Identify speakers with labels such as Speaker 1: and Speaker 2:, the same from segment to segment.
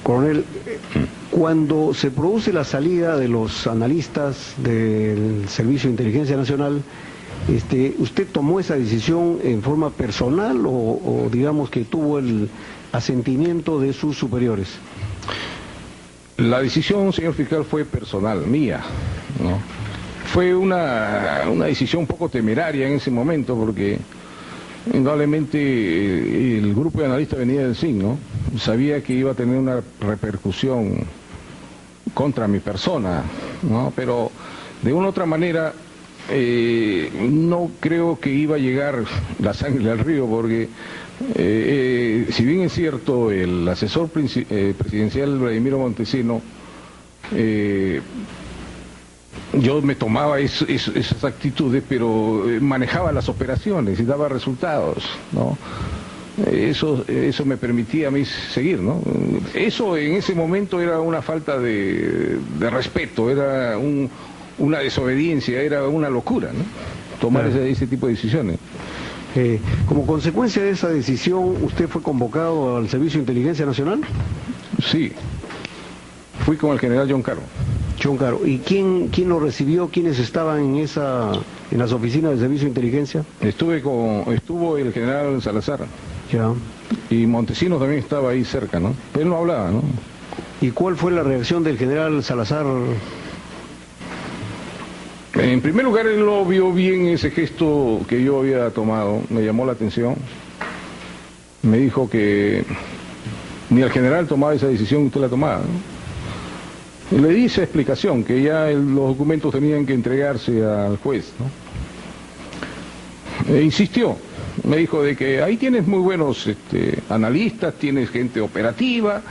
Speaker 1: Coronel, cuando se produce la salida de los analistas del Servicio de Inteligencia Nacional, ¿usted tomó esa decisión en forma personal o digamos que tuvo el asentimiento de sus superiores?
Speaker 2: La decisión, señor fiscal, fue personal, mía, ¿no? Fue una decisión un poco temeraria en ese momento porque indudablemente el grupo de analistas venía del SIN, ¿no? Sabía que iba a tener una repercusión contra mi persona, ¿no? Pero de una u otra manera no creo que iba a llegar la sangre al río porque si bien es cierto el asesor presidencial Vladimiro Montesino yo me tomaba esas actitudes, pero manejaba las operaciones y daba resultados, ¿no? Eso me permitía a mí seguir, ¿no? Eso en ese momento era una falta de respeto, era una desobediencia, era una locura, ¿no? Tomar ese tipo de decisiones.
Speaker 1: Como consecuencia de esa decisión, ¿usted fue convocado al Servicio de Inteligencia Nacional?
Speaker 2: Sí, fui con el general John Caro.
Speaker 1: John Caro. ¿Y quién lo recibió? ¿Quiénes estaban en las oficinas del Servicio de Inteligencia?
Speaker 2: Estuvo el general Salazar.
Speaker 1: Ya.
Speaker 2: Y Montesino también estaba ahí cerca, ¿no? Pero él no hablaba, ¿no?
Speaker 1: ¿Y cuál fue la reacción del general Salazar?
Speaker 2: En primer lugar, él no vio bien ese gesto que yo había tomado, me llamó la atención. Me dijo que ni el general tomaba esa decisión, usted la tomaba, ¿no? Y le di esa explicación, que ya los documentos tenían que entregarse al juez, ¿no? E insistió, me dijo de que ahí tienes muy buenos analistas, tienes gente operativa,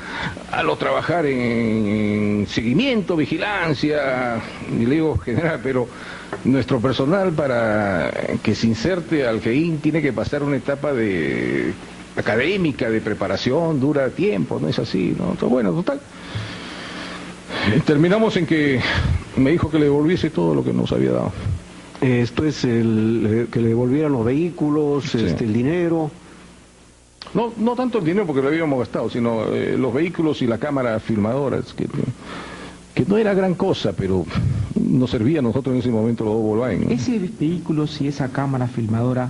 Speaker 2: hazlo trabajar en seguimiento, vigilancia. Y le digo, general, pero nuestro personal para que se inserte al GEIN tiene que pasar una etapa académica, de preparación, dura tiempo, no es así, ¿no? Entonces, bueno, total. Terminamos en que me dijo que le devolviese todo lo que nos había dado.
Speaker 1: Esto es que le devolvieran los vehículos,
Speaker 2: Sí.
Speaker 1: El dinero.
Speaker 2: No tanto el dinero porque lo habíamos gastado, sino los vehículos y la cámara filmadora, que no era gran cosa, pero nos servía a nosotros en ese momento los dos Volkswagen, ¿no?
Speaker 3: Ese vehículo y esa cámara filmadora,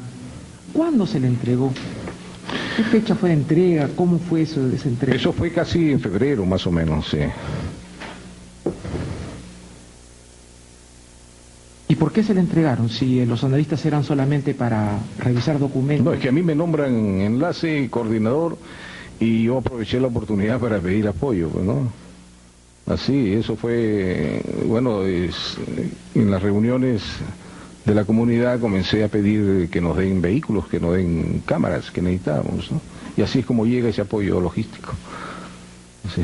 Speaker 3: ¿cuándo se le entregó? ¿Qué fecha fue de entrega? ¿Cómo fue eso de esa entrega?
Speaker 2: Eso fue casi en febrero, más o menos, sí.
Speaker 3: ¿Y por qué se le entregaron? Si los analistas eran solamente para revisar documentos.
Speaker 2: No, es que a mí me nombran enlace, coordinador, y yo aproveché la oportunidad para pedir apoyo, pues, ¿no? Así, eso fue, bueno, en las reuniones de la comunidad comencé a pedir que nos den vehículos, que nos den cámaras que necesitábamos, ¿no? Y así es como llega ese apoyo logístico. Así.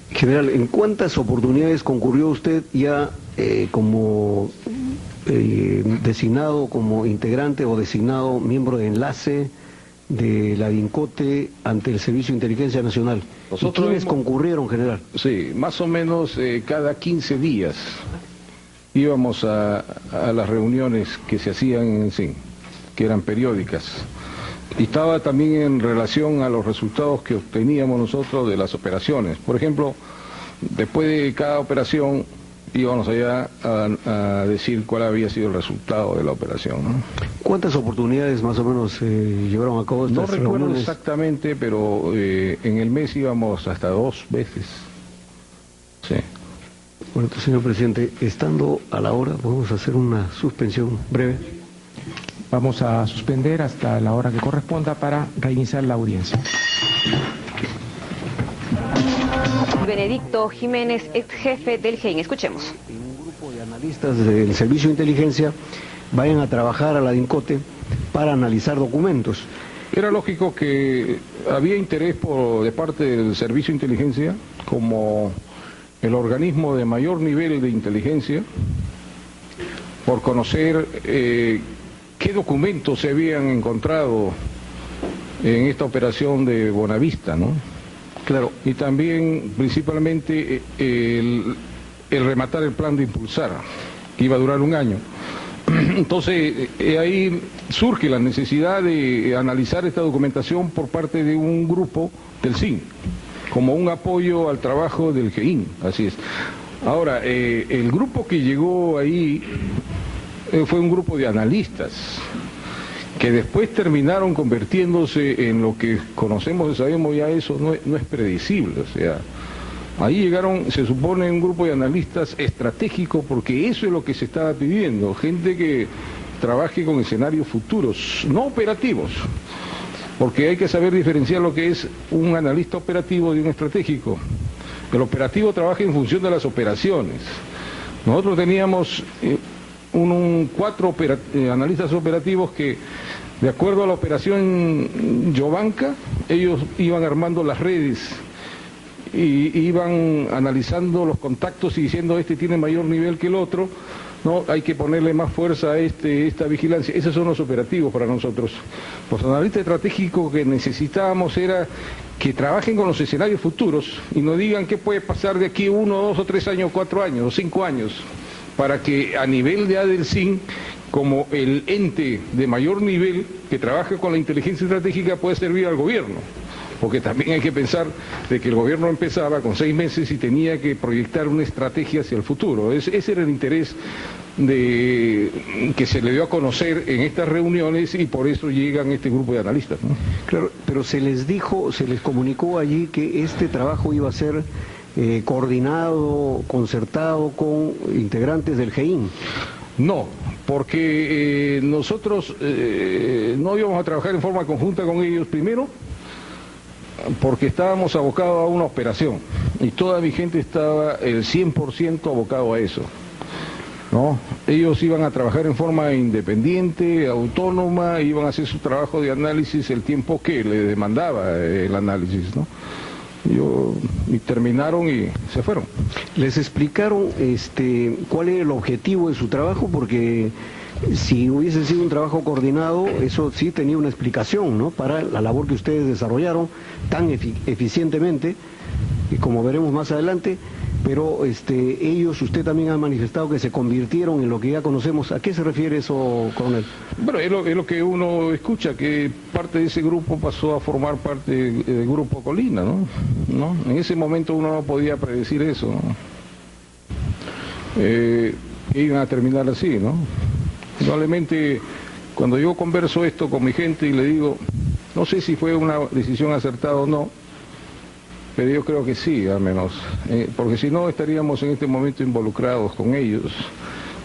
Speaker 1: General, ¿en cuántas oportunidades concurrió usted ya como designado, como integrante o designado miembro de enlace de la DINCOTE ante el Servicio de Inteligencia Nacional? ¿Y quiénes concurrieron, general?
Speaker 2: Sí, más o menos cada 15 días íbamos a las reuniones que se hacían en SIN, que eran periódicas. Y estaba también en relación a los resultados que obteníamos nosotros de las operaciones. Por ejemplo, después de cada operación íbamos allá a decir cuál había sido el resultado de la operación, ¿no?
Speaker 1: ¿Cuántas oportunidades más o menos llevaron a cabo estas
Speaker 2: No recuerdo
Speaker 1: reuniones?
Speaker 2: exactamente, pero en el mes íbamos hasta 2 veces. Sí.
Speaker 1: Bueno, señor presidente, estando a la hora, podemos hacer una suspensión breve.
Speaker 3: Vamos a suspender hasta la hora que corresponda para reiniciar la audiencia.
Speaker 4: Benedicto Jiménez, ex jefe del GEIN. Escuchemos.
Speaker 1: Un grupo de analistas del Servicio de Inteligencia vayan a trabajar a la DINCOTE para analizar documentos.
Speaker 2: Era lógico que había interés de parte del Servicio de Inteligencia como el organismo de mayor nivel de inteligencia por conocer qué documentos se habían encontrado en esta operación de Bonavista, ¿no?
Speaker 1: Claro.
Speaker 2: Y también, principalmente, el rematar el plan de Impulsar, que iba a durar 1 año. Entonces, ahí surge la necesidad de analizar esta documentación por parte de un grupo del SIN, como un apoyo al trabajo del GEIN, así es. Ahora, el grupo que llegó ahí fue un grupo de analistas, que después terminaron convirtiéndose en lo que conocemos y sabemos ya eso no es predecible, o sea, ahí llegaron, se supone, un grupo de analistas estratégicos, porque eso es lo que se estaba pidiendo, gente que trabaje con escenarios futuros, no operativos, porque hay que saber diferenciar lo que es un analista operativo de un estratégico. El operativo trabaja en función de las operaciones. Nosotros teníamos cuatro analistas operativos que, de acuerdo a la operación Yovanca, ellos iban armando las redes y iban analizando los contactos y diciendo este tiene mayor nivel que el otro, no, hay que ponerle más fuerza a esta vigilancia. Esos son los operativos para nosotros. Los analistas estratégicos que necesitábamos era que trabajen con los escenarios futuros y nos digan qué puede pasar de aquí 1, 2 o 3 años, 4 años o 5 años, para que a nivel de ADELSIN, como el ente de mayor nivel que trabaja con la inteligencia estratégica, pueda servir al gobierno. Porque también hay que pensar de que el gobierno empezaba con 6 meses y tenía que proyectar una estrategia hacia el futuro. Ese era el interés que se le dio a conocer en estas reuniones y por eso llegan este grupo de analistas, ¿no?
Speaker 1: Claro, pero se les comunicó allí que este trabajo iba a ser coordinado, concertado con integrantes del GEIN.
Speaker 2: No, porque nosotros no íbamos a trabajar en forma conjunta con ellos, primero porque estábamos abocados a una operación y toda mi gente estaba el 100% abocado a eso, ¿no? Ellos iban a trabajar en forma independiente, autónoma, iban a hacer su trabajo de análisis el tiempo que le demandaba el análisis, ¿no? Y terminaron y se fueron.
Speaker 1: ¿Les explicaron cuál era el objetivo de su trabajo? Porque si hubiese sido un trabajo coordinado, eso sí tenía una explicación, ¿no? Para la labor que ustedes desarrollaron tan eficientemente, y como veremos más adelante, pero usted también ha manifestado que se convirtieron en lo que ya conocemos. ¿A qué se refiere eso, coronel?
Speaker 2: Bueno, es lo que uno escucha, que parte de ese grupo pasó a formar parte del grupo Colina, ¿no? En ese momento uno no podía predecir eso, ¿no? Iban a terminar así, ¿no? Probablemente cuando yo converso esto con mi gente y le digo, no sé si fue una decisión acertada o no, pero yo creo que sí, al menos, porque si no estaríamos en este momento involucrados con ellos.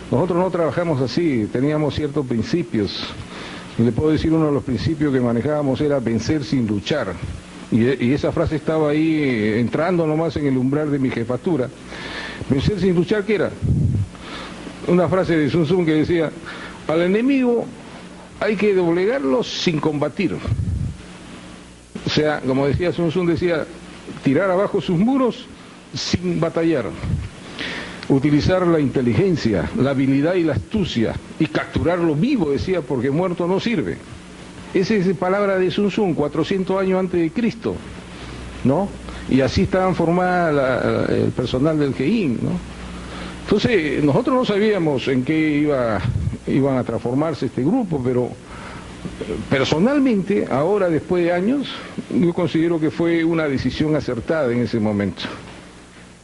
Speaker 2: Nosotros no trabajamos así, teníamos ciertos principios, y le puedo decir uno de los principios que manejábamos era vencer sin luchar, y esa frase estaba ahí entrando nomás en el umbral de mi jefatura. Vencer sin luchar, ¿qué era? Una frase de Sun Tzu que decía, al enemigo hay que doblegarlo sin combatir. O sea, como decía Sun Tzu, decía, tirar abajo sus muros sin batallar. Utilizar la inteligencia, la habilidad y la astucia, y capturarlo vivo, decía, porque muerto no sirve. Esa es palabra de Sun Tzu, 400 años antes de Cristo, ¿no? Y así estaban formadas el personal del GEIN, ¿no? Entonces, nosotros no sabíamos en qué iban a transformarse este grupo, pero personalmente, ahora después de años, yo considero que fue una decisión acertada en ese momento.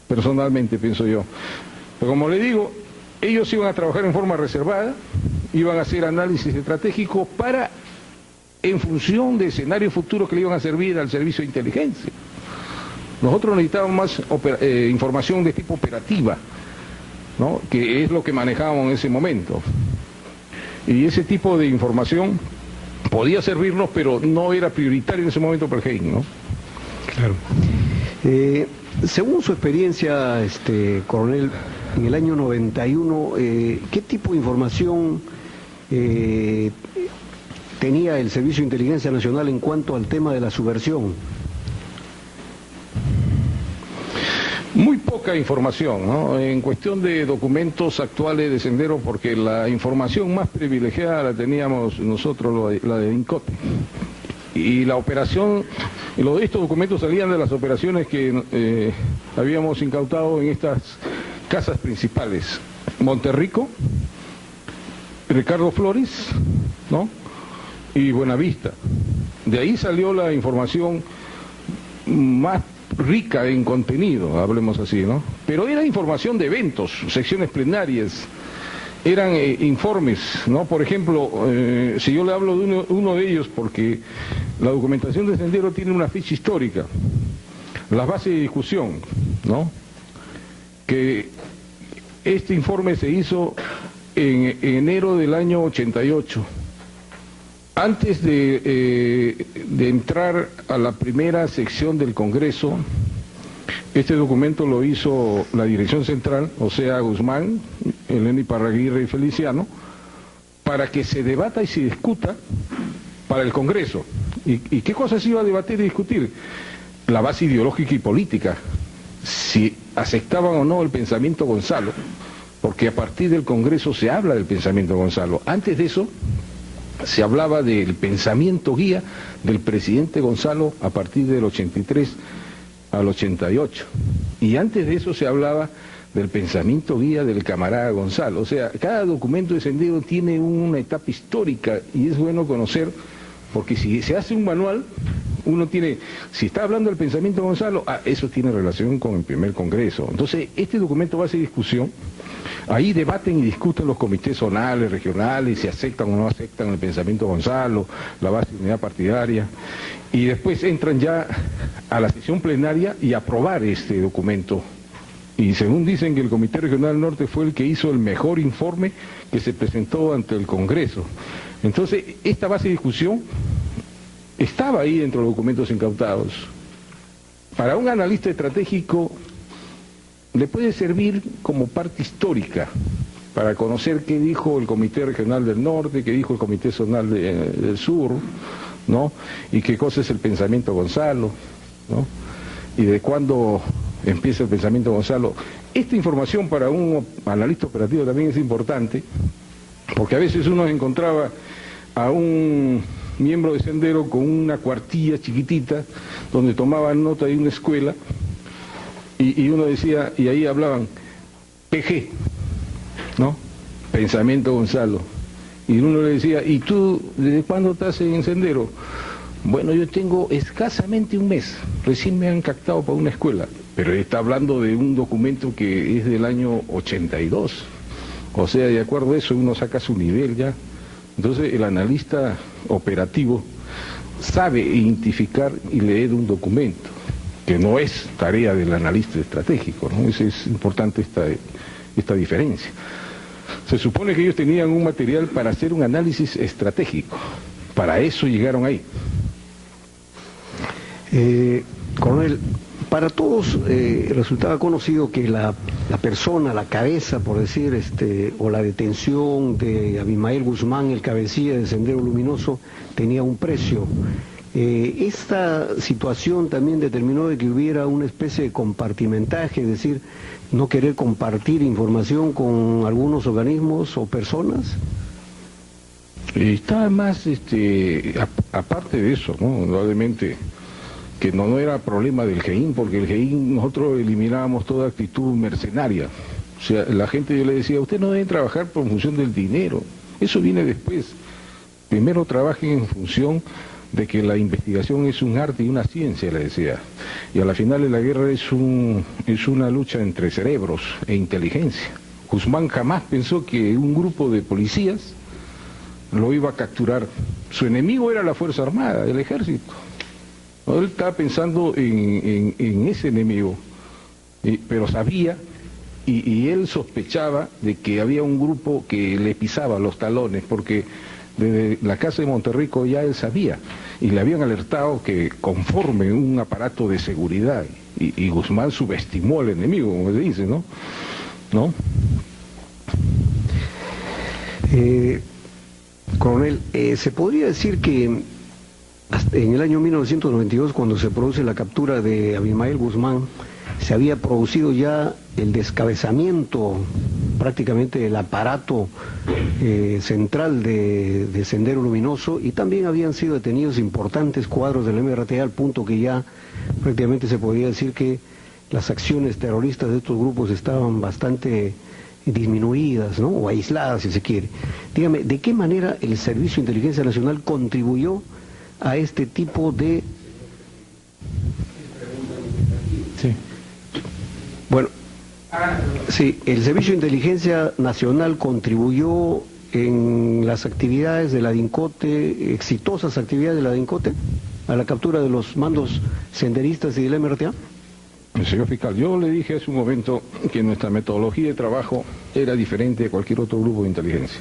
Speaker 2: Personalmente, pienso yo. Pero como le digo, ellos iban a trabajar en forma reservada, iban a hacer análisis estratégicos en función de escenarios futuros que le iban a servir al servicio de inteligencia. Nosotros necesitábamos más información de tipo operativa, ¿no? Que es lo que manejábamos en ese momento. Y ese tipo de información podía servirnos, pero no era prioritario en ese momento para el GEIN, ¿no?
Speaker 1: Claro. Según su experiencia, coronel, en el año 91, ¿qué tipo de información tenía el Servicio de Inteligencia Nacional en cuanto al tema de la subversión?
Speaker 2: Muy poca información, ¿no? En cuestión de documentos actuales de Sendero, porque la información más privilegiada la teníamos nosotros, la de INCOTE. Y la operación, estos documentos salían de las operaciones que habíamos incautado en estas casas principales: Monterrico, Ricardo Flores, ¿no? Y Buenavista. De ahí salió la información más rica en contenido, hablemos así, ¿no? Pero era información de eventos, secciones plenarias, eran informes, ¿no? Por ejemplo, si yo le hablo de uno de ellos, porque la documentación de Sendero tiene una ficha histórica, las bases de discusión, ¿no? Que este informe se hizo en enero del año 88. Antes de entrar a la primera sección del Congreso, este documento lo hizo la Dirección Central, o sea, Guzmán, Eleni Parraguirre y Feliciano, para que se debata y se discuta para el Congreso. ¿Y qué cosas iba a debatir y discutir? La base ideológica y política, si aceptaban o no el pensamiento Gonzalo, porque a partir del Congreso se habla del pensamiento Gonzalo. Antes de eso se hablaba del pensamiento guía del presidente Gonzalo a partir del 83 al 88. Y antes de eso se hablaba del pensamiento guía del camarada Gonzalo. O sea, cada documento de Sendero tiene una etapa histórica y es bueno conocer, porque si se hace un manual, uno tiene, si está hablando del pensamiento Gonzalo, eso tiene relación con el primer Congreso. Entonces, este documento va a ser discusión. Ahí debaten y discuten los comités zonales, regionales, si aceptan o no aceptan el pensamiento Gonzalo, la base de unidad partidaria, y después entran ya a la sesión plenaria y aprobar este documento. Y según dicen que el Comité Regional del Norte fue el que hizo el mejor informe que se presentó ante el Congreso. Entonces, esta base de discusión estaba ahí dentro de los documentos incautados. Para un analista estratégico le puede servir como parte histórica para conocer qué dijo el Comité Regional del Norte, qué dijo el Comité Zonal del Sur, ¿no? Y qué cosa es el pensamiento Gonzalo, ¿no? Y de cuándo empieza el pensamiento Gonzalo. Esta información para un analista operativo también es importante, porque a veces uno encontraba a un miembro de Sendero con una cuartilla chiquitita donde tomaban nota de una escuela y uno decía, y ahí hablaban PG, ¿no? Pensamiento Gonzalo. Y uno le decía, ¿y tú desde cuándo estás en Sendero? Bueno, yo tengo escasamente un mes, recién me han captado para una escuela, pero está hablando de un documento que es del año 82, o sea, de acuerdo a eso uno saca su nivel ya. Entonces el analista operativo sabe identificar y leer un documento, que no es tarea del analista estratégico, ¿no? Es importante esta diferencia. Se supone que ellos tenían un material para hacer un análisis estratégico, para eso llegaron ahí.
Speaker 1: Coronel, para todos resultaba conocido que la persona, la cabeza, por decir, o la detención de Abimael Guzmán, el cabecilla de Sendero Luminoso, tenía un precio. Esta situación también determinó de que hubiera una especie de compartimentaje, es decir, no querer compartir información con algunos organismos o personas.
Speaker 2: Está más, aparte de eso, ¿no? Probablemente que no era problema del GEIN, porque el GEIN nosotros eliminábamos toda actitud mercenaria. O sea, la gente, yo le decía, usted no debe trabajar por función del dinero, eso viene después. Primero trabajen en función de que la investigación es un arte y una ciencia, le decía. Y a la final de la guerra es una lucha entre cerebros e inteligencia. Guzmán jamás pensó que un grupo de policías lo iba a capturar. Su enemigo era la Fuerza Armada, el ejército. Él estaba pensando en ese enemigo, pero sabía y él sospechaba de que había un grupo que le pisaba los talones, porque desde la casa de Monterrico ya él sabía y le habían alertado que conforme un aparato de seguridad, y Guzmán subestimó al enemigo, como se dice, ¿no?
Speaker 1: Coronel, se podría decir que en el año 1992, cuando se produce la captura de Abimael Guzmán, se había producido ya el descabezamiento prácticamente del aparato central de Sendero Luminoso, y también habían sido detenidos importantes cuadros del MRTA, al punto que ya prácticamente se podía decir que las acciones terroristas de estos grupos estaban bastante disminuidas, ¿no? O aisladas, si se quiere. Dígame, ¿de qué manera el Servicio de Inteligencia Nacional contribuyó a este tipo de...
Speaker 3: Sí.
Speaker 1: Bueno, sí, el Servicio de Inteligencia Nacional contribuyó en las actividades de la DINCOTE, exitosas actividades de la DINCOTE, a la captura de los mandos senderistas y del MRTA?
Speaker 2: Señor fiscal, yo le dije hace un momento que nuestra metodología de trabajo era diferente de cualquier otro grupo de inteligencia.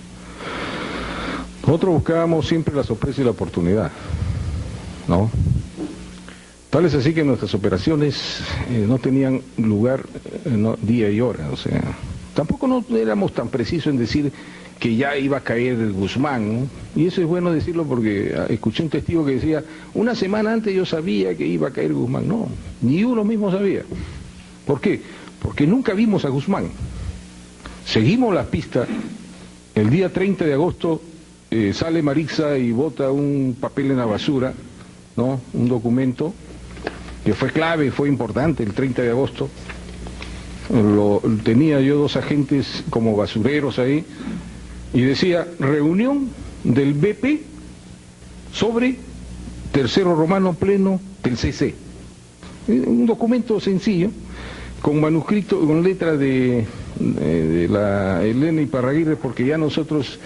Speaker 2: Nosotros buscábamos siempre la sorpresa y la oportunidad, ¿no? Tal es así que nuestras operaciones no tenían lugar día y hora, o sea, tampoco no éramos tan precisos en decir que ya iba a caer Guzmán, ¿no? Y eso es bueno decirlo porque escuché un testigo que decía, una semana antes yo sabía que iba a caer Guzmán. No, ni uno mismo sabía. ¿Por qué? Porque nunca vimos a Guzmán. Seguimos la pista, el día 30 de agosto sale Marixa y bota un papel en la basura, ¿no? Un documento que fue clave, fue importante el 30 de agosto. Tenía yo 2 agentes como basureros ahí, y decía, reunión del BP sobre Tercero Romano Pleno del CC. Un documento sencillo, con manuscrito, con letra de la Elena Iparraguirre, porque ya nosotros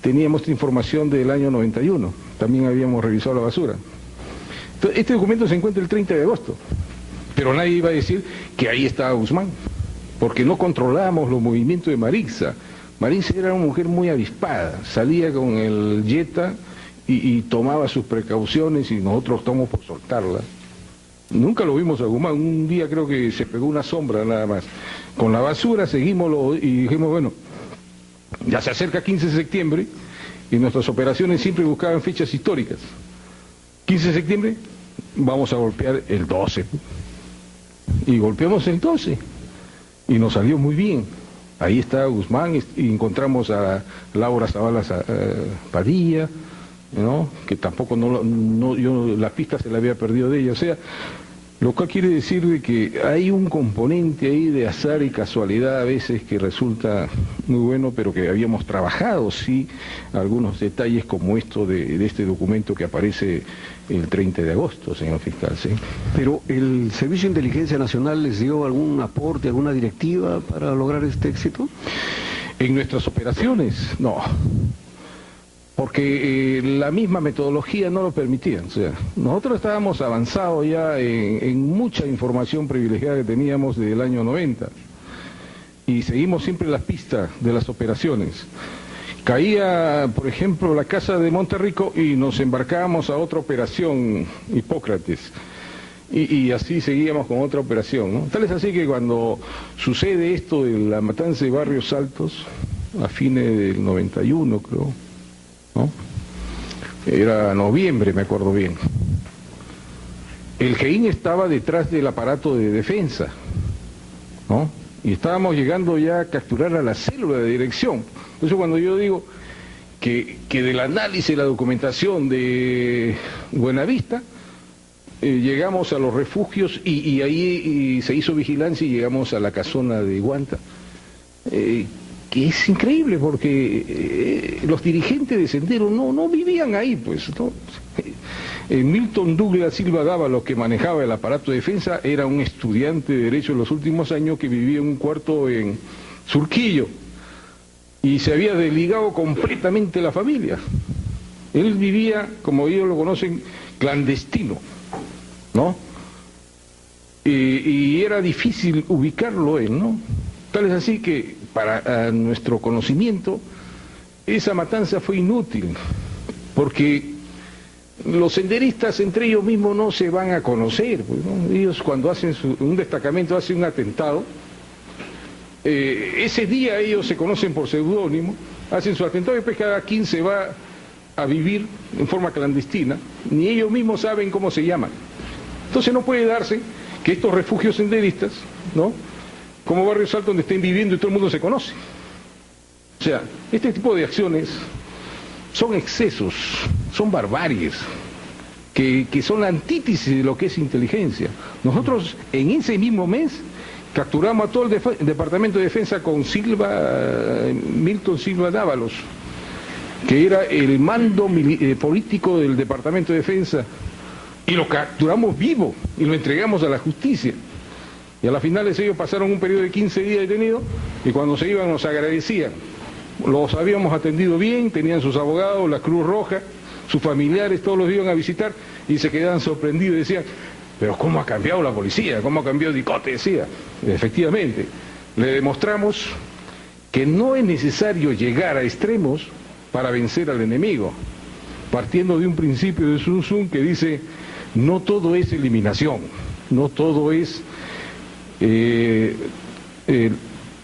Speaker 2: teníamos esta información del año 91, también habíamos revisado la basura. Entonces, este documento se encuentra el 30 de agosto, pero nadie iba a decir que ahí estaba Guzmán, porque no controlábamos los movimientos de Marixa. Marixa era una mujer muy avispada, salía con el Jetta y tomaba sus precauciones y nosotros estamos por soltarla. Nunca lo vimos a Guzmán, un día creo que se pegó una sombra nada más. Con la basura seguimos y dijimos, bueno, ya se acerca 15 de septiembre y nuestras operaciones siempre buscaban fechas históricas. 15 de septiembre, vamos a golpear el 12. Y golpeamos el 12 y nos salió muy bien. Ahí está Guzmán y encontramos a Laura Zavala Padilla, ¿no? Que tampoco yo la pista se la había perdido de ella. O sea, lo cual quiere decir de que hay un componente ahí de azar y casualidad a veces que resulta muy bueno, pero que habíamos trabajado, sí, algunos detalles como esto de este documento que aparece el 30 de agosto, señor fiscal, ¿sí?
Speaker 1: Pero ¿el Servicio de Inteligencia Nacional les dio algún aporte, alguna directiva para lograr este éxito?
Speaker 2: En nuestras operaciones, no. Porque la misma metodología no lo permitía. O sea, nosotros estábamos avanzados ya en mucha información privilegiada que teníamos desde el año 90 y seguimos siempre las pistas de las operaciones. Caía, por ejemplo, la casa de Monterrico y nos embarcábamos a otra operación, Hipócrates, y así seguíamos con otra operación, ¿no? Tal es así que cuando sucede esto de la matanza de Barrios Altos, a fines del 91 creo, ¿no? Era noviembre, me acuerdo bien. El GEIN estaba detrás del aparato de defensa, ¿no? Y estábamos llegando ya a capturar a la célula de dirección. Por eso cuando yo digo que del análisis de la documentación de Buenavista, llegamos a los refugios y ahí se hizo vigilancia y llegamos a la casona de Guanta. Que es increíble porque los dirigentes de Sendero no vivían ahí, pues, ¿no? Milton Douglas Silva Dávalo, que manejaba el aparato de defensa, era un estudiante de Derecho en los últimos años que vivía en un cuarto en Surquillo y se había desligado completamente la familia. Él vivía, como ellos lo conocen, clandestino, ¿no? Y era difícil ubicarlo él, ¿no? Tal es así que, para nuestro conocimiento, esa matanza fue inútil, porque los senderistas entre ellos mismos no se van a conocer, pues, ¿no? Ellos cuando hacen un destacamento, hacen un atentado, ese día ellos se conocen por seudónimo, hacen su atentado y después cada quien se va a vivir en forma clandestina, ni ellos mismos saben cómo se llaman. Entonces no puede darse que estos refugios senderistas, ¿no?, como Barrios Altos, donde estén viviendo y todo el mundo se conoce. O sea, este tipo de acciones son excesos, son barbaries, que son la antítesis de lo que es inteligencia. Nosotros en ese mismo mes Capturamos a todo el Departamento de Defensa con Milton Silva Dávalos, que era el mando político del Departamento de Defensa, y lo capturamos vivo y lo entregamos a la justicia. Y a las finales ellos pasaron un periodo de 15 días detenidos y cuando se iban nos agradecían. Los habíamos atendido bien, tenían sus abogados, la Cruz Roja, sus familiares, todos los iban a visitar y se quedaban sorprendidos y decían, pero ¿cómo ha cambiado la policía? ¿Cómo ha cambiado Dicote? Decía. Efectivamente, le demostramos que no es necesario llegar a extremos para vencer al enemigo, partiendo de un principio de Sun Tzu que dice, no todo es eliminación, no todo es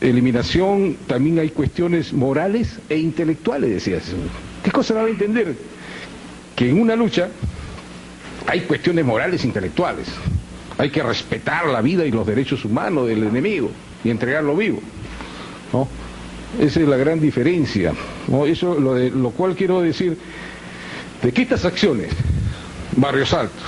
Speaker 2: eliminación, también hay cuestiones morales e intelectuales, decía. ¿Qué cosa va a entender? Que en una lucha hay cuestiones morales e intelectuales. Hay que respetar la vida y los derechos humanos del enemigo y entregarlo vivo, ¿no? Esa es la gran diferencia, ¿no? Eso lo cual quiero decir de que estas acciones, Barrios Altos,